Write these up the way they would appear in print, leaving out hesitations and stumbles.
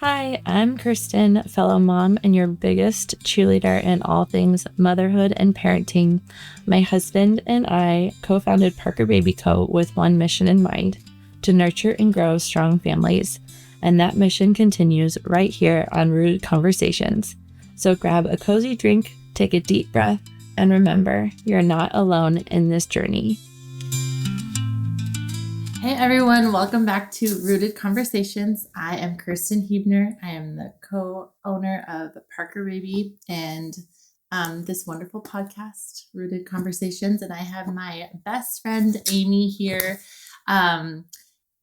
Hi, I'm Kirsten, fellow mom and your biggest cheerleader in all things motherhood and parenting. My husband and I co-founded Parker Baby Co. with one mission in mind, to nurture and grow strong families. And that mission continues right here on Rooted Conversations. So grab a cozy drink, take a deep breath, and remember, you're not alone in this journey. Hey everyone, welcome back to Rooted Conversations. I am Kirsten Huebner. I am the co-owner of Parker Baby and this wonderful podcast, Rooted Conversations. And I have my best friend, Amy, here. And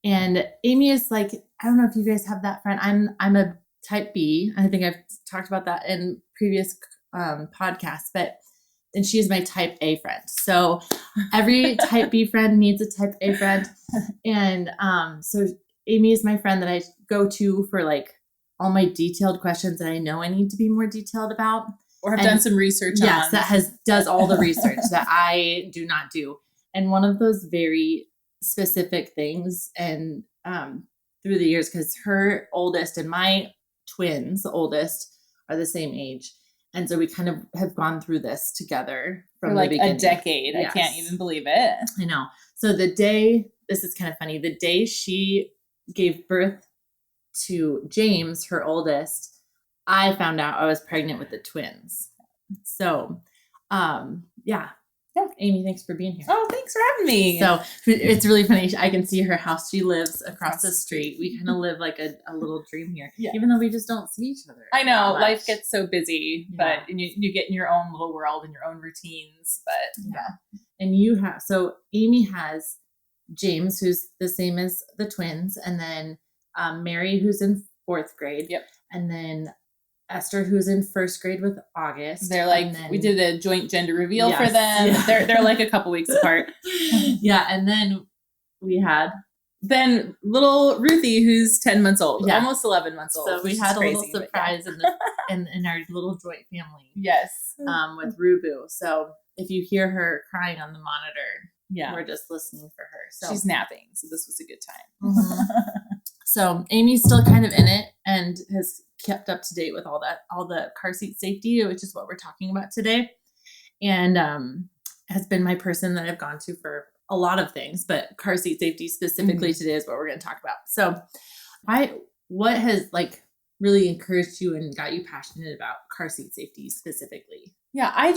Amy is like, I don't know if you guys have that friend. I'm a type B. I think I've talked about that in previous podcasts, and she is my type A friend. So every type B friend needs a type A friend. And so Amy is my friend that I go to for like all my detailed questions that I know I need to be more detailed about. Or have done some research on. Yes, does all the research that I do not do. And one of those very specific things, and through the years, because her oldest and my twins, the oldest, are the same age. And so we kind of have gone through this together for like a decade. Yes. I can't even believe it. I know. So this is kind of funny, the day she gave birth to James, her oldest, I found out I was pregnant with the twins. So, yeah. Amy, thanks for being here. Oh, thanks for having me. So it's really funny. I can see her house. She lives across the street. We kind of live like a little dream here, even though we just don't see each other. I know life gets so busy, but you get in your own little world and your own routines. But and so Amy has James, who's the same as the twins, and then Mary, who's in 4th grade. Yep, and then Esther, who's in 1st grade with August. They're like, we did a joint gender reveal for them. Yeah. They're like a couple weeks apart. Yeah. And then we had little Ruthie, who's 10 months old, almost 11 months old. So we had a little surprise in our little joint family. Yes. With Rubu. So if you hear her crying on the monitor, we're just listening for her. So she's napping. So this was a good time. Mm-hmm. So Amy's still kind of in it and has kept up to date with all the car seat safety, which is what we're talking about today. And has been my person that I've gone to for a lot of things, but car seat safety specifically today is what we're going to talk about. So what has like really encouraged you and got you passionate about car seat safety specifically? Yeah,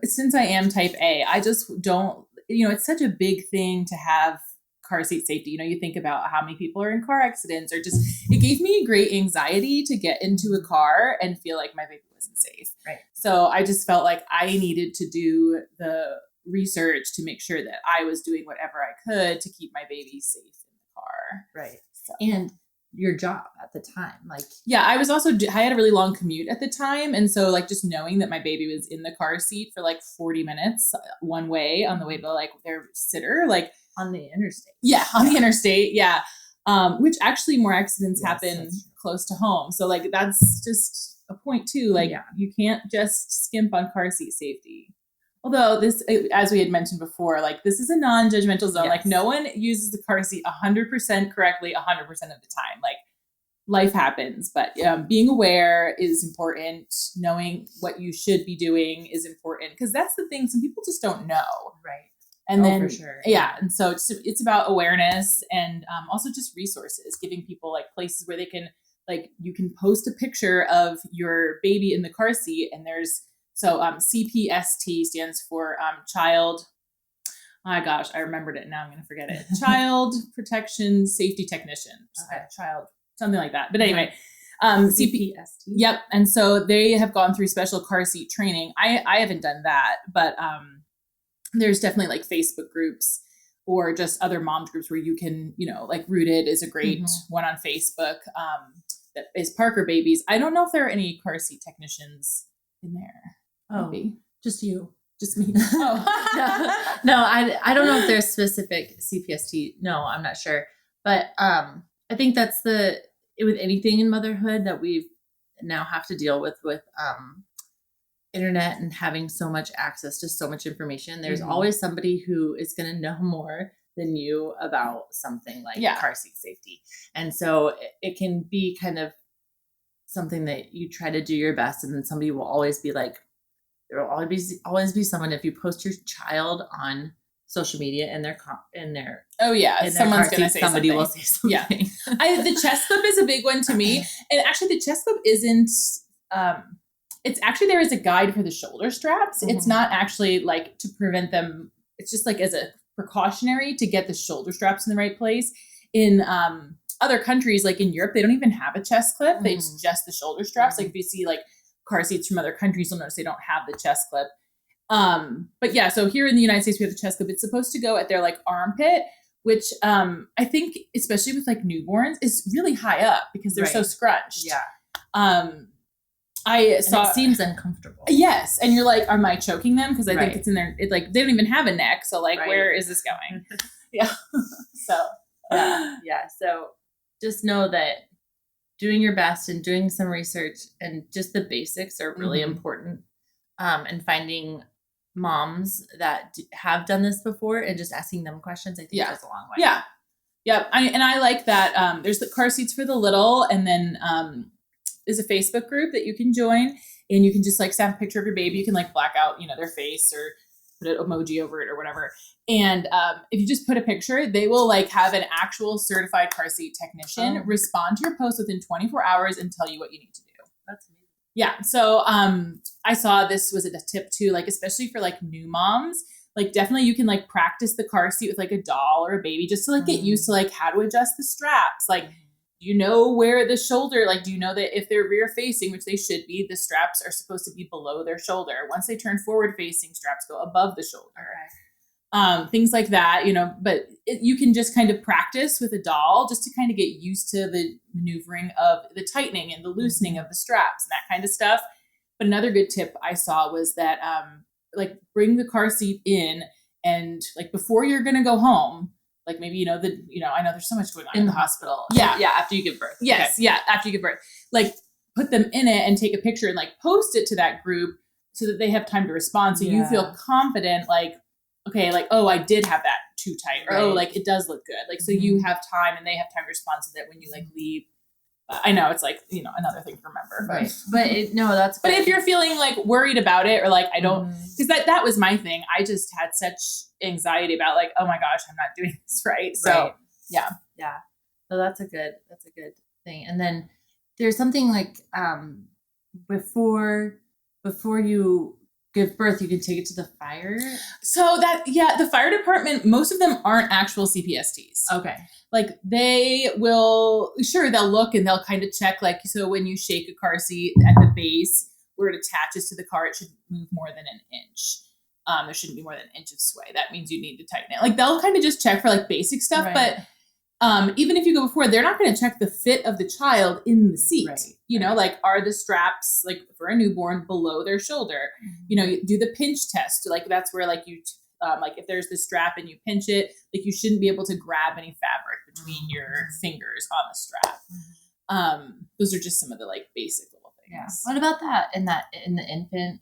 since I am type A, I just don't, it's such a big thing to have car seat safety. You think about how many people are in car accidents, or just, it gave me great anxiety to get into a car and feel like my baby wasn't safe. Right. So I just felt like I needed to do the research to make sure that I was doing whatever I could to keep my baby safe in the car. Right. So. And your job at the time, I had a really long commute at the time. And so like just knowing that my baby was in the car seat for like 40 minutes one way on the way to like their sitter, like on the interstate. Yeah. On the interstate. Yeah. Which actually more accidents happen close to home. So like, that's just a point too. Like you can't just skimp on car seat safety. Although this, as we had mentioned before, like this is a non-judgmental zone. Yes. Like no one uses the car seat 100% correctly 100% of the time. Like life happens, but being aware is important. Knowing what you should be doing is important, because that's the thing. Some people just don't know. Right. And then, for sure. Yeah. And so it's about awareness and also just resources, giving people like places where they can, like you can post a picture of your baby in the car seat, and there's, so CPST stands for child. Oh my gosh, I remembered it. Now I'm going to forget it. Child Protection Safety Technician. Child, something like that. But anyway, CPST. Yep. And so they have gone through special car seat training. I haven't done that, but there's definitely like Facebook groups or just other moms groups where you can, like Rooted is a great one on Facebook that is Parker Babies. I don't know if there are any car seat technicians in there. Maybe. Just you. Just me. Oh. No, I don't know if there's specific CPST. No, I'm not sure. But I think that's with anything in motherhood that we now have to deal with internet and having so much access to so much information. There's always somebody who is going to know more than you about something like Yeah. car seat safety. And so it can be kind of something that you try to do your best, and then somebody will always be like, there will always be someone, if you post your child on social media and their oh yeah, someone's gonna say somebody something. will say something. Yeah, the chest clip is a big one to me, and actually the chest clip isn't. It's actually, there is a guide for the shoulder straps. It's not actually like to prevent them. It's just like as a precautionary to get the shoulder straps in the right place. In other countries, like in Europe, they don't even have a chest clip. It's just the shoulder straps. Like if you see like car seats from other countries, you'll notice they don't have the chest clip. But yeah, so here in the United States, we have the chest clip. It's supposed to go at their like armpit, which I think, especially with like newborns, is really high up because they're so scrunched. Yeah. I saw it seems uncomfortable. Yes, and you're like, am I choking them? Because I think it's in there. It like they don't even have a neck, so like, where is this going? Yeah. So yeah. So just know that doing your best and doing some research and just the basics are really important. And finding moms that have done this before and just asking them questions, I think goes a long way. Yeah. Yep. I like that. There's the car seats for the little, and then there's a Facebook group that you can join, and you can just like snap a picture of your baby. You can like black out, their face or put an emoji over it or whatever. And if you just put a picture, they will like have an actual certified car seat technician respond to your post within 24 hours and tell you what you need to do. That's amazing. Yeah. So I saw this was a tip too, like especially for like new moms, like definitely you can like practice the car seat with like a doll or a baby just to like get used to like how to adjust the straps. Like, where the shoulder, like, do you know that if they're rear facing, which they should be, the straps are supposed to be below their shoulder. Once they turn forward facing, straps go above the shoulder. Things like that, but you can just kind of practice with a doll just to kind of get used to the maneuvering of the tightening and the loosening of the straps and that kind of stuff. But another good tip I saw was that, like bring the car seat in and like before you're going to go home, like maybe, I know there's so much going on in the hospital. Yeah. Yeah. After you give birth. Yes. Okay. Yeah. After you give birth, like put them in it and take a picture and like post it to that group so that they have time to respond. So you feel confident, like, okay, like, oh, I did have that too tight, or oh, like it does look good. Like, so you have time and they have time to respond so that when you like leave, I know it's like, another thing to remember, but, that's good. But if you're feeling like worried about it or like, I don't, because that was my thing. I just had such anxiety about like, oh my gosh, I'm not doing this right. So yeah. So that's a good thing. And then there's something like, before you give birth, you can take it to the fire. So the fire department, most of them aren't actual CPSTs. Okay. Like they'll look and they'll kind of check, like, so when you shake a car seat at the base where it attaches to the car, it should move more than an inch. There shouldn't be more than an inch of sway. That means you need to tighten it. Like they'll kind of just check for like basic stuff. Right. But even if you go before, they're not going to check the fit of the child in the seat. Right. Like are the straps, like for a newborn, below their shoulder? You do the pinch test. Like that's where like you, like if there's this strap and you pinch it, like you shouldn't be able to grab any fabric between your fingers on the strap. Those are just some of the like basic little things. Yeah. What about that in the infant,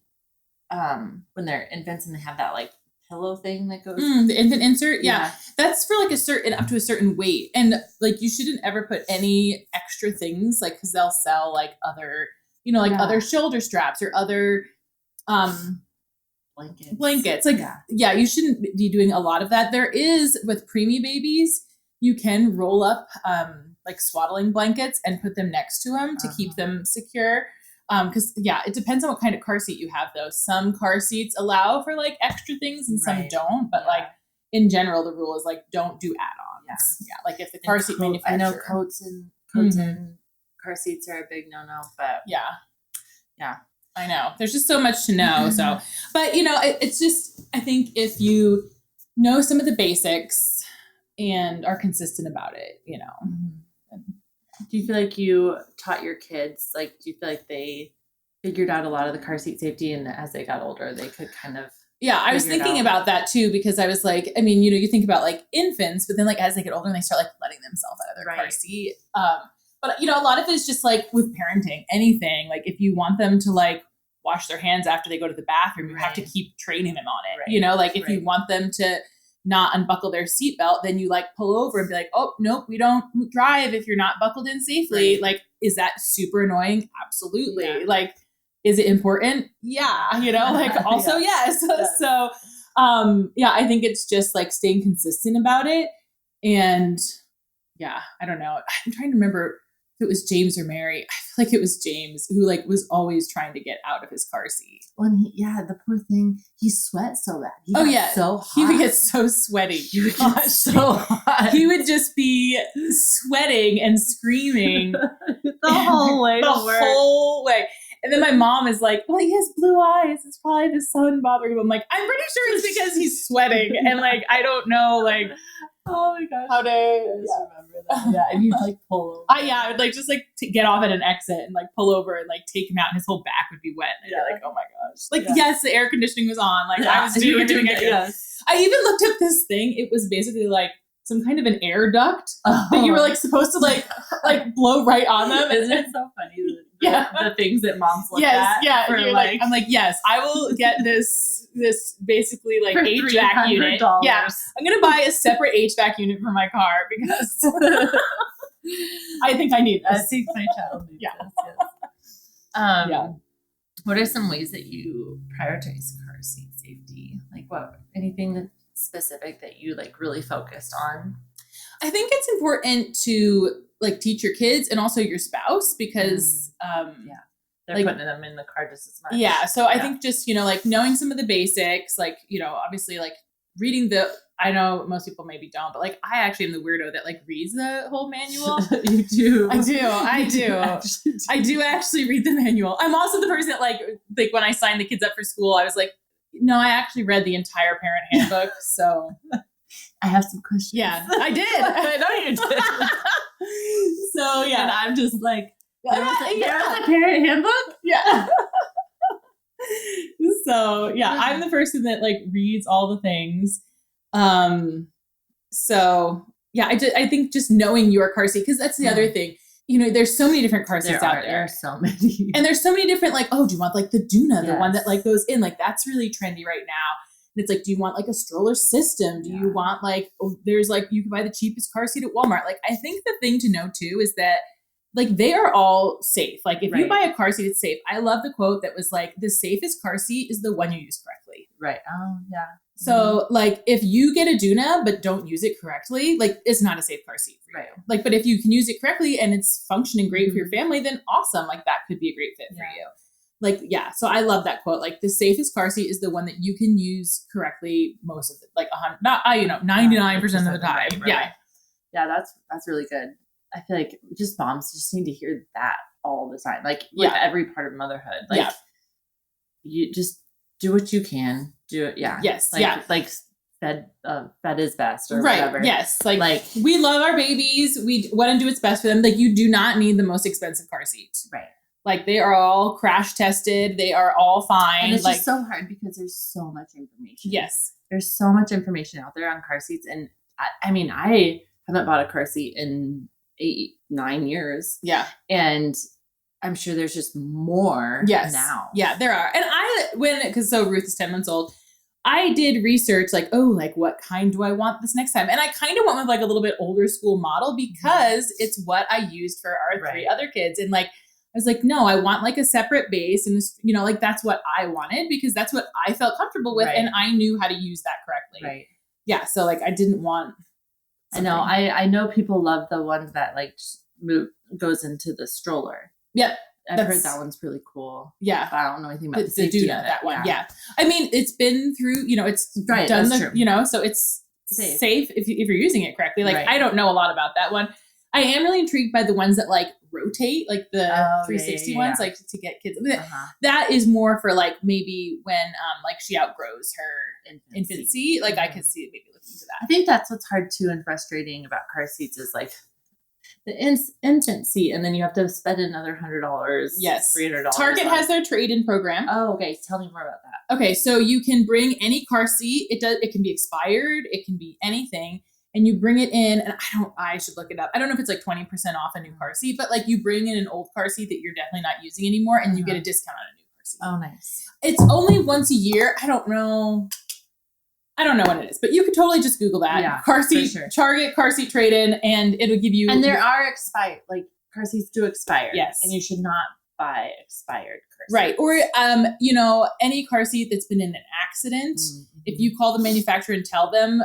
when they're infants and they have that like pillow thing that goes the infant insert? Yeah. That's for like up to a certain weight. And like you shouldn't ever put any extra things, like because they'll sell like other, other shoulder straps or other blankets. Like, you shouldn't be doing a lot of that. There is, with preemie babies, you can roll up like swaddling blankets and put them next to them to keep them secure. Because it depends on what kind of car seat you have though. Some car seats allow for like extra things and some don't, but like in general, the rule is like, don't do add-ons. Yeah. Like if the car seat manufacturer. I know coats and car seats are a big no-no, but yeah. I know. There's just so much to know. So, but it's just, I think if you know some of the basics and are consistent about it, Do you feel like you taught your kids, like, do you feel like they figured out a lot of the car seat safety, and as they got older, they could kind of I was thinking about that too, because I was like, I mean, you think about like infants, but then like as they get older and they start like letting themselves out of their car seat. But a lot of it is just like with parenting, anything, like if you want them to like wash their hands after they go to the bathroom, you have to keep training them on it. Like if you want them to not unbuckle their seatbelt, then you like pull over and be like, oh, nope, we don't drive if you're not buckled in safely. Right. Like, is that super annoying? Absolutely. Yeah. Like, is it important? Yeah. You know, like also, yes. So, yeah, I think it's just like staying consistent about it. And yeah, I don't know. I'm trying to remember if it was James or Mary. I feel like it was James who like was always trying to get out of his car seat. Well, the poor thing, he sweat so bad. So hot. He would get so sweaty. He would get so hot. He would just be sweating and screaming the whole way. The whole way. And then my mom is like, well, he has blue eyes. It's probably the sun bothering him. I'm like, I'm pretty sure it's because he's sweating. And like, I don't know, like, oh my gosh. How to remember that. Yeah. And you'd like pull over. I would like just like to get off at an exit and like pull over and like take him out and his whole back would be wet. And I'd be like, oh my gosh. Like, yes, the air conditioning was on. Like I was doing it. Yes. I even looked up this thing. It was basically like some kind of an air duct that you were like supposed to like blow right on them. Isn't it so funny? The things that moms look at. Yeah. I'm like, yes, I will get this basically like HVAC unit. Yeah. I'm going to buy a separate HVAC unit for my car because I think I need this. I think my child needs this. Yes. What are some ways that you prioritize car seat safety? Like anything specific that you like really focused on? I think it's important to like teach your kids and also your spouse because they're like, putting them in the car just as much. Yeah. So I think just, like knowing some of the basics, like, obviously like reading I know most people maybe don't, but like I actually am the weirdo that like reads the whole manual. You do. I do actually read the manual. I'm also the person that like when I signed the kids up for school, I was like, no, I actually read the entire parent handbook. So I have some questions. Yeah, I did. I know you did. So yeah. And I'm just like, there was a parent handbook? Yeah. So yeah, I'm the person that like reads all the things. So yeah, I think just knowing your car seat, because that's the other thing. There's so many different car seats out there. There are so many. And there's so many different, like, oh, do you want like the Duna, the one that like goes in? Like that's really trendy right now. And it's like, do you want like a stroller system? Do you want like, there's like, you can buy the cheapest car seat at Walmart. Like, I think the thing to know too is that like they are all safe. Like if you buy a car seat, it's safe. I love the quote that was like, the safest car seat is the one you use correctly. Right. Oh yeah. So like if you get a Duna but don't use it correctly, like it's not a safe car seat for you. Like, but if you can use it correctly and it's functioning great for your family, then awesome. Like that could be a great fit for you. Like, yeah. So I love that quote. Like the safest car seat is the one that you can use correctly most of it. Like 99% of the time. Right. Yeah. Yeah. That's really good. I feel like just moms just need to hear that all the time. Like with every part of motherhood. Like you just do what you can. Do it. Yeah. Yes. Like fed is best or whatever. Yes. Like we love our babies. We want to do what's best for them. Like you do not need the most expensive car seat. Right. Like they are all crash tested. They are all fine. And it's just so hard because there's so much information. Yes. There's so much information out there on car seats. And I mean, I haven't bought a car seat in 8-9 years. Yeah. And I'm sure there's just more now. Yeah, there are. And so Ruth is 10 months old. I did research like, what kind do I want this next time? And I kind of went with like a little bit older school model because it's what I used for our 3 other kids. And like, I was like, no, I want like a separate base. And this, like that's what I wanted because that's what I felt comfortable with. And I knew how to use that correctly. Right. Yeah. So like, I didn't want. Something. I know people love the ones that like goes into the stroller. Yep. I've heard that one's really cool. Yeah. But I don't know anything about the Duna, that one. Yeah. I mean, it's been through, it's done the, so it's safe if you're using it correctly. Like, I don't know a lot about that one. I am really intrigued by the ones that like rotate, like the 360 ones, like to get kids. That is more for like maybe when like she outgrows her infancy. Like I could see maybe looking into that. I think that's what's hard too and frustrating about car seats is like the infant seat, and then you have to spend another $100. Yes, $300. Target has their trade-in program. Oh, okay. Tell me more about that. Okay, so you can bring any car seat. It can be expired. It can be anything. And you bring it in, and I should look it up. I don't know if it's like 20% off a new car seat, but like you bring in an old car seat that you're definitely not using anymore, and you get a discount on a new car seat. Oh, nice. It's only once a year. I don't know. I don't know what it is, but you could totally just Google that car seat, Target car seat trade-in, and it'll give you. And there are expired, like car seats do expire. Yes. And you should not buy expired car seats. Right. Or, any car seat that's been in an accident, if you call the manufacturer and tell them,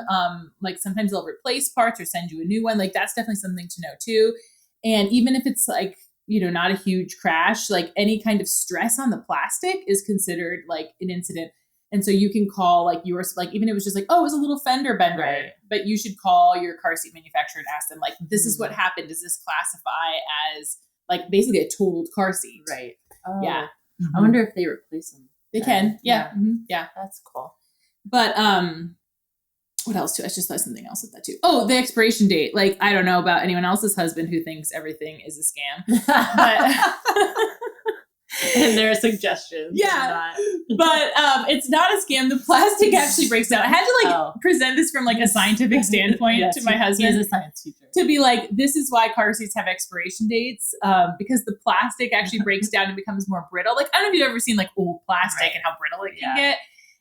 like sometimes they'll replace parts or send you a new one. Like that's definitely something to know too. And even if it's like, not a huge crash, like any kind of stress on the plastic is considered like an incident. And so you can call like yours, like even if it was just like, oh, it was a little fender bender, right. But you should call your car seat manufacturer and ask them like, this is what happened. Does this classify as like basically a totaled car seat? Right. Oh. Yeah. I wonder if they replace them. They can. Yeah. Yeah. That's cool. But, what else too? I just thought something else with that too. Oh, the expiration date. Like, I don't know about anyone else's husband who thinks everything is a scam. But and there are suggestions. Yeah. But it's not a scam. The plastic actually breaks down. I had to present this from like a scientific standpoint to my husband. He's a science teacher. To be like, this is why car seats have expiration dates, because the plastic actually breaks down and becomes more brittle. Like, I don't know if you've ever seen like old plastic and how brittle it can get.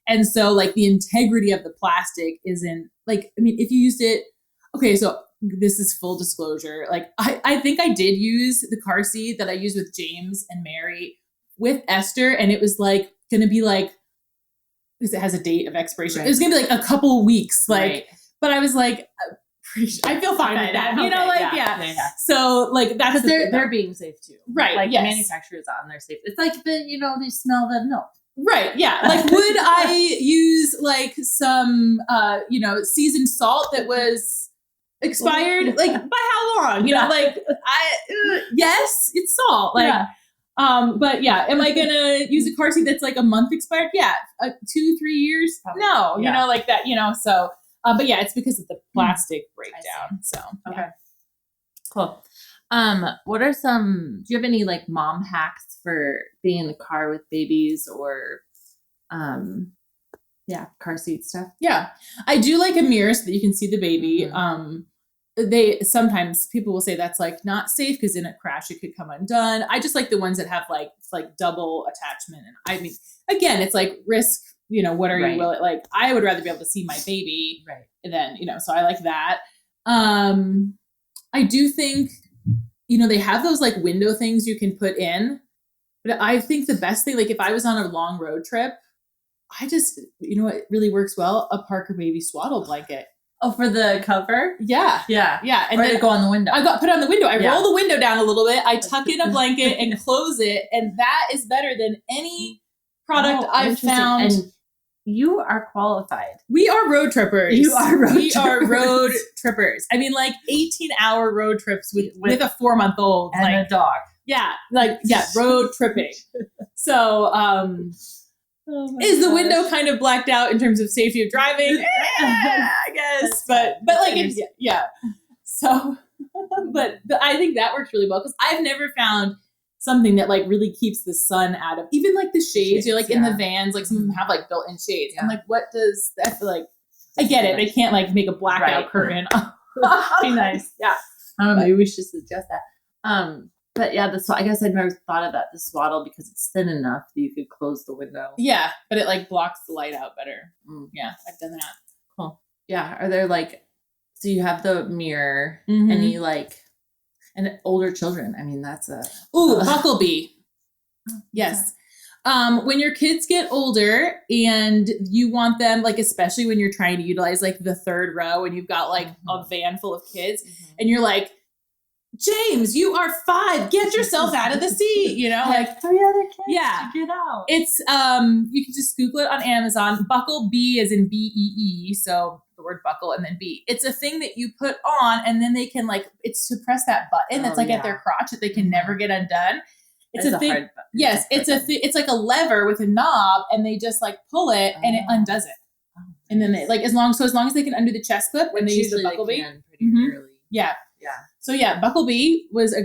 And so like the integrity of the plastic isn't like, I mean, if you used it, okay, so this is full disclosure. Like I think I did use the car seat that I used with James and Mary with Esther. And it was like going to be like, because it has a date of expiration. Right. It was going to be like a couple weeks. Like, but I was like, I feel fine with that. Yeah. So like that's they're being safe too. Right. Like the manufacturer's on their safe. It's like they smell the milk. Right. Yeah. Like, would I use like some, seasoned salt that was expired? Like, by how long? Yes, it's salt. Like, but yeah, am I gonna use a car seat that's like a month expired? Yeah, 2-3 years? Probably. No, like that. So, but yeah, it's because of the plastic breakdown. So, okay, cool. What are do you have any like mom hacks for being in the car with babies or, car seat stuff? Yeah, I do like a mirror so that you can see the baby. Sometimes people will say that's like not safe because in a crash it could come undone. I just like the ones that have like double attachment. And I mean, again, it's like risk, what are you willing, like I would rather be able to see my baby. Right. And then, so I like that. I do think, they have those like window things you can put in, but I think the best thing, like if I was on a long road trip, I just, what really works well? A Parker Baby swaddle blanket. Oh, for the cover? Yeah. And then go on the window. Put it on the window. I roll the window down a little bit. I tuck in a blanket and close it. And that is better than any product I've found. And you are qualified. We are road trippers. You are We are road trippers. I mean, like 18-hour road trips with a 4-month-old. And a dog. Yeah. Road tripping. So, is the window kind of blacked out in terms of safety of driving? I guess. But like, So, but I think that works really well because I've never found something that like really keeps the sun out of, even like the shades, you're like in the vans, like some of them have like built-in shades. I'm like, what does that feel like? I get it. They can't like make a blackout curtain. Be nice. Yeah. I don't know. Maybe we should suggest that. But yeah, I guess I'd never thought of that, the swaddle, because it's thin enough that you could close the window. Yeah, but it like blocks the light out better. Yeah, I've done that. Cool. Yeah. Are there like, so you have the mirror, any like, and older children? I mean, that's Bucklebee. Yes. When your kids get older and you want them, like, especially when you're trying to utilize like the third row and you've got like a van full of kids and you're like, James, you are 5. Get yourself out of the seat. Like 3 other kids. Yeah. To get out. It's you can just Google it on Amazon. Bucklebee as in BEE. So the word buckle and then B. It's a thing that you put on and then they can like, it's to press that button that's like at their crotch that they can never get undone. It's a thing. Yes, it's like a lever with a knob and they just like pull it and it undoes it. And then they like as long as they can undo the chest clip when they use the Bucklebee. Yeah. Yeah. So yeah, Bucklebee was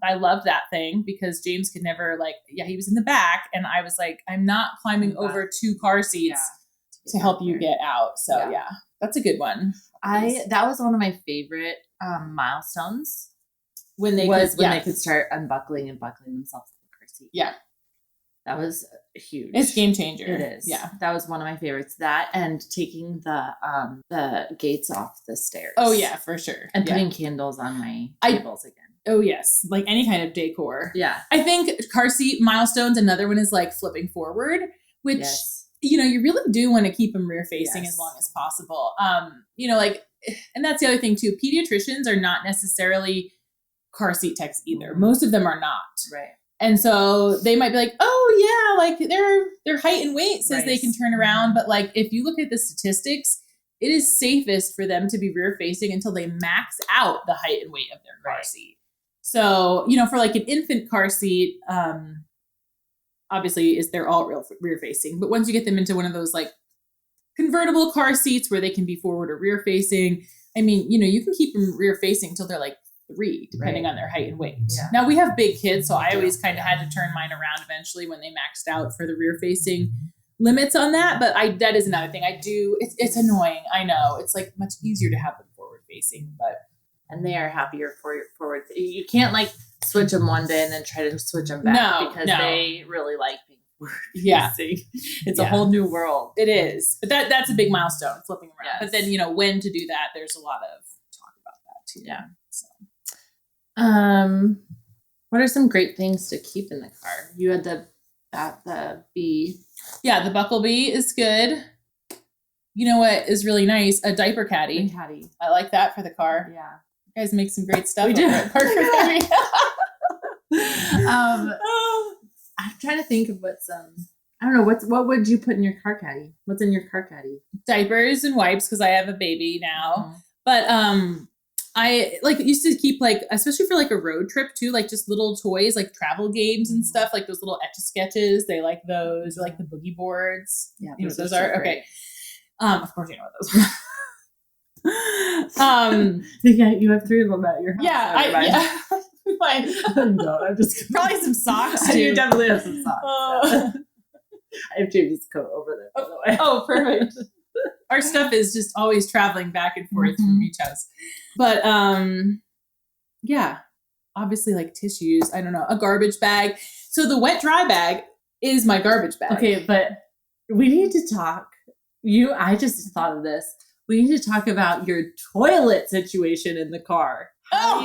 I loved that thing because James could never he was in the back and I was like, I'm not climbing over 2 car seats to help you get out. So yeah, that's a good one. That was one of my favorite milestones when they could start unbuckling and buckling themselves in the car seat. Yeah. That was huge. It's game changer. It is. Yeah. That was one of my favorites. That and taking the gates off the stairs. Oh yeah, for sure. And putting candles on my tables again. Oh yes. Like any kind of decor. Yeah. I think car seat milestones, another one is like flipping forward, which, you really do want to keep them rear facing as long as possible. And that's the other thing too. Pediatricians are not necessarily car seat techs either. Most of them are not. Right. And so they might be like, oh yeah, like their height and weight says they can turn around. But like, if you look at the statistics, it is safest for them to be rear facing until they max out the height and weight of their car seat. So, for like an infant car seat, obviously they're all rear facing, but once you get them into one of those like convertible car seats where they can be forward or rear facing, I mean, you can keep them rear facing until they're like 3, depending on their height and weight. Yeah. Now we have big kids, so I always kind of had to turn mine around eventually when they maxed out for the rear facing limits on that. But that is another thing I do. It's annoying. I know it's like much easier to have them forward facing, and they are happier forward. You can't like switch them one day and then try to switch them back because they really like being forward facing. It's a whole new world. It is. But that's a big milestone, flipping around. Yes. But then, when to do that, there's a lot of talk about that too. Yeah. So. What are some great things to keep in the car? You had the bee. Yeah, the buckle bee is good. You know what is really nice? A diaper caddy. I like that for the car. Yeah. You guys make some great stuff. We do. At Parker Baby. I'm trying to think of I don't know, what would you put in your car caddy? What's in your car caddy? Diapers and wipes because I have a baby now. Mm-hmm. But I used to keep especially for a road trip too, just little toys, travel games and stuff, those little Etch-a-Sketches. They like those, or the boogie boards. Yeah, you know what those are? So okay. Of course you know what those are. Yeah, you have 3 of them at your house. Yeah, No, I'm just probably some socks too. You definitely have some socks. I have James's coat over there, by the way. Oh, perfect. Our stuff is just always traveling back and forth from each house. But obviously tissues, I don't know, a garbage bag. So the wet dry bag is my garbage bag. Okay, but we need to talk. I just thought of this. We need to talk about your toilet situation in the car. How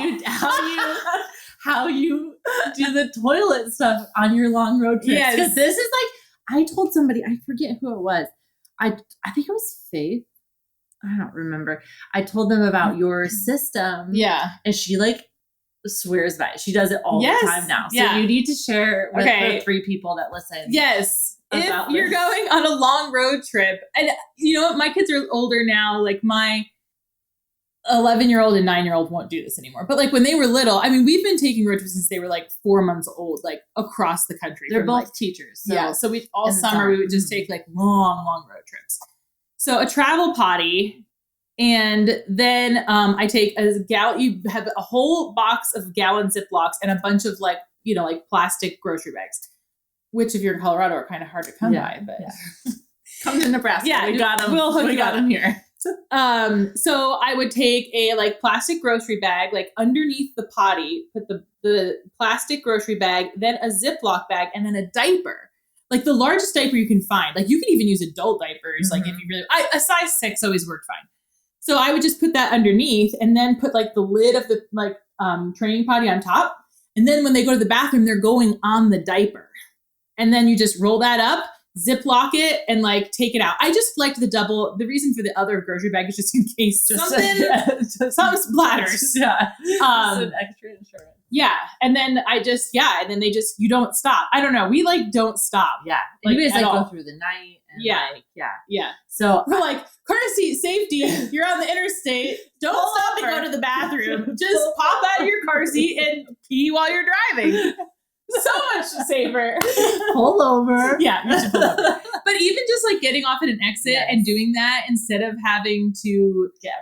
you do the toilet stuff on your long road trips. Yes. Because this is I told somebody, I forget who it was. I think it was Faith. I don't remember. I told them about your system. Yeah. And she swears by it. She does it all the time now. So you need to share with the 3 people that listen. Yes. If you're going on a long road trip, and you know what, my kids are older now, my 11-year-old and 9-year-old won't do this anymore. But when they were little, I mean, we've been taking road trips since they were 4 months old, across the country. They're both teachers. So we all summer we would just take long road trips. So a travel potty, and then I take a gallon. You have a whole box of gallon Ziplocs and a bunch of plastic grocery bags, which if you're in Colorado are kind of hard to come by. But come to Nebraska. Yeah, we got them. We got them here. So I would take a plastic grocery bag, underneath the potty, put the plastic grocery bag, then a Ziploc bag, and then a diaper. The largest diaper you can find. You can even use adult diapers. If you really, a size 6 always worked fine. So I would just put that underneath and then put the lid of the training potty on top. And then when they go to the bathroom, they're going on the diaper. And then you just roll that up, Ziploc it, and take it out. I just liked the double. The reason for the other grocery bag is just in case something splatters. Yeah. Just an extra insurance. Yeah. And then and then you don't stop. I don't know. We don't stop. Yeah. And you guys go through the night. And yeah. So we're car seat safety. You're on the interstate. Don't stop and go to the bathroom. Just pop out of your car seat and pee while you're driving. So much safer. Pull over. Yeah, you should pull over. But even just getting off at an exit and doing that instead of having to get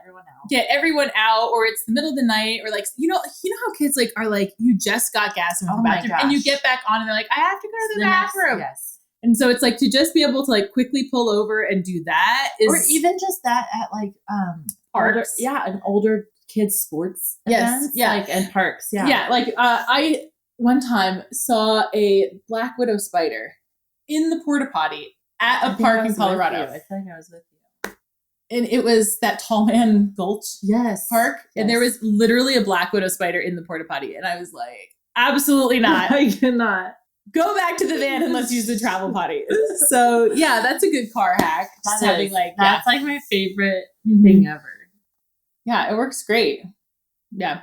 everyone out, or it's the middle of the night, or you know how kids are you just got gas in the bathroom and you get back on and they're I have to go to the bathroom. Yes. And so it's to just be able to quickly pull over and do that is, or even just that at parks. An older kids sports events. Yeah. And parks. Yeah. Yeah. I one time saw a black widow spider in the porta potty at a park in Colorado. I feel like I was with you. And it was that Tall Man Gulch park. Yes. And there was literally a black widow spider in the porta potty. And I was like, absolutely not. I cannot. Go back to the van and let's use the travel potty. So yeah, that's a good car hack. Just having that's like my favorite thing ever. Yeah, it works great. Yeah.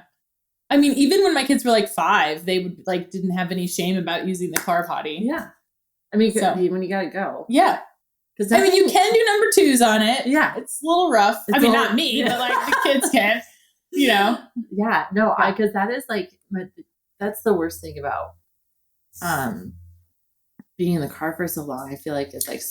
I mean, even when my kids were like 5, they would didn't have any shame about using the car potty. Yeah. I mean, when you gotta go. Yeah. Because I mean, you can do number 2s on it. Yeah. It's a little rough. I mean, not me, but the kids can, Yeah. No, because that is that's the worst thing about being in the car for so long. I feel like it's like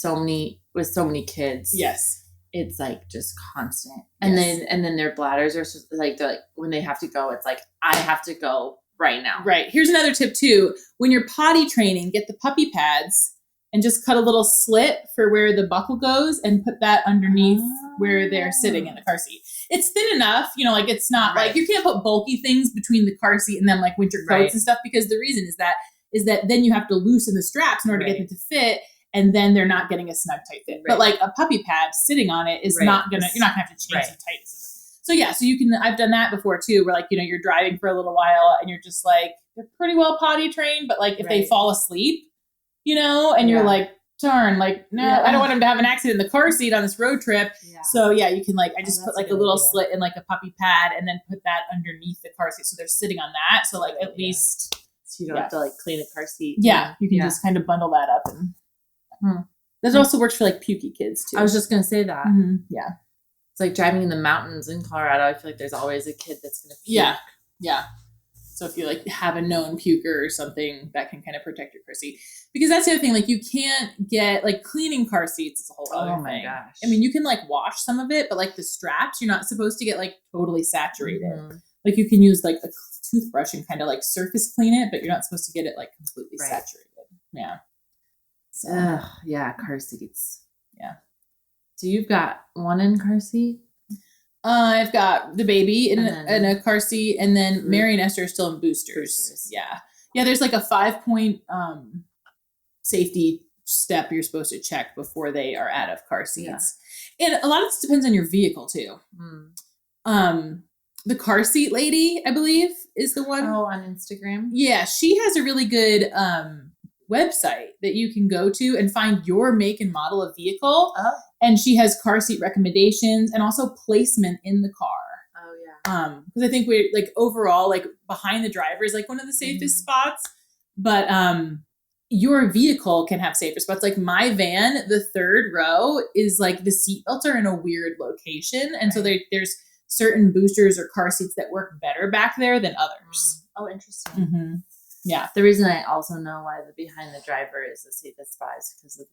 with so many kids. Yes. It's like just constant. And then their bladders are just they're like when they have to go, it's like, I have to go right now. Right. Here's another tip too. When you're potty training, get the puppy pads and just cut a little slit for where the buckle goes and put that underneath where they're sitting in the car seat. It's thin enough, it's not like you can't put bulky things between the car seat and then like winter coats and stuff, because the reason is that then you have to loosen the straps in order to get them to fit. And then they're not getting a snug, tight fit. But like a puppy pad sitting on it is you're not gonna have to change the tightness of it. So yeah, so I've done that before too, where you're driving for a little while and you're just like, they're pretty well potty trained, but like if they fall asleep, and you're like, darn, no, I don't want them to have an accident in the car seat on this road trip. Yeah. So yeah, you can I just put a little slit in like a puppy pad and then put that underneath the car seat. So they're sitting on that. So at least. So you don't have to clean a car seat. Yeah. You can just kind of bundle that up and. That also works for pukey kids too. I was just gonna say that. Mm-hmm. Yeah, it's like driving in the mountains in Colorado. I feel like there's always a kid that's gonna puke. Yeah. So if you have a known puker or something, that can kind of protect your car seat, because that's the other thing. You can't get cleaning car seats is a whole other thing. Oh my gosh! I mean, you can wash some of it, but the straps, you're not supposed to get totally saturated. Mm-hmm. You can use a toothbrush and kind of surface clean it, but you're not supposed to get it completely saturated. Yeah. So, car seats. Yeah. So you've got one in car seat? I've got the baby in a car seat, and then Mary and Esther are still in boosters. Yeah. Yeah, there's a 5-point safety step you're supposed to check before they are out of car seats. Yeah. And a lot of this depends on your vehicle too. The car seat lady, I believe, is the one. Oh, on Instagram? Yeah, she has a really good website that you can go to and find your make and model of vehicle. Oh. And she has car seat recommendations and also placement in the car. Oh yeah. Because I think we're overall behind the driver is one of the safest spots, but your vehicle can have safer spots. My van, the third row is the seat belts are in a weird location, and so there's certain boosters or car seats that work better back there than others. Oh, interesting. Mm-hmm. Yeah. The reason I also know why the behind the driver is the safest spot is because of the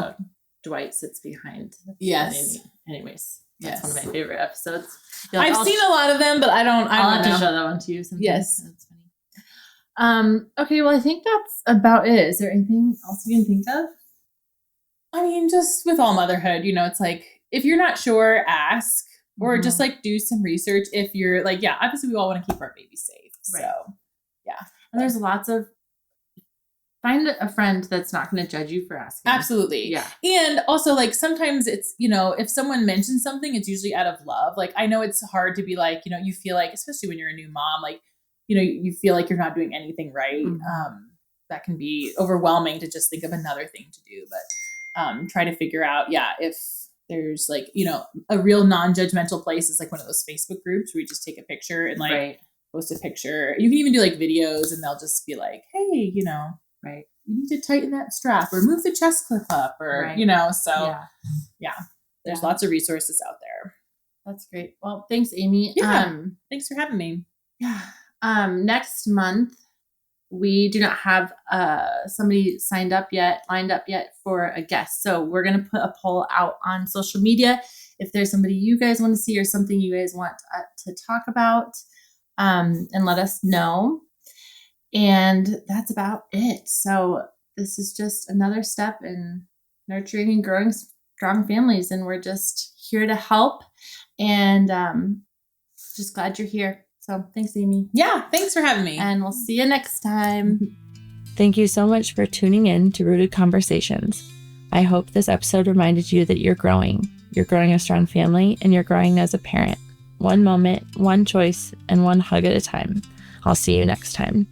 office. Dwight sits behind. Yes. Anyways, that's one of my favorite episodes. I've seen a lot of them, but I'll have to show that one to you sometime. Yes. That's funny. Okay, well, I think that's about it. Is there anything else you can think of? I mean, just with all motherhood, it's if you're not sure, ask. Or just do some research if you're obviously we all want to keep our babies safe. Right. So, yeah. And there's lots of, find a friend that's not going to judge you for asking. Absolutely. Yeah. And also sometimes it's, if someone mentions something, it's usually out of love. I know it's hard to be you feel especially when you're a new mom, you feel like you're not doing anything right. Mm-hmm. That can be overwhelming to just think of another thing to do, but try to figure out, if there's a real non-judgmental place is one of those Facebook groups where you just take a picture and post a picture. You can even do videos and they'll just be hey, you need to tighten that strap or move the chest clip up or, so there's lots of resources out there. That's great. Well, thanks, Amy. Yeah. Thanks for having me. Yeah. Next month, we do not have somebody lined up yet for a guest. So we're going to put a poll out on social media. If there's somebody you guys want to see or something you guys want to talk about, and let us know. And that's about it. So this is just another step in nurturing and growing strong families. And we're just here to help, and just glad you're here. So thanks, Amy. Yeah, thanks for having me. And we'll see you next time. Thank you so much for tuning in to Rooted Conversations. I hope this episode reminded you that you're growing. You're growing a strong family, and you're growing as a parent. One moment, one choice, and one hug at a time. I'll see you next time.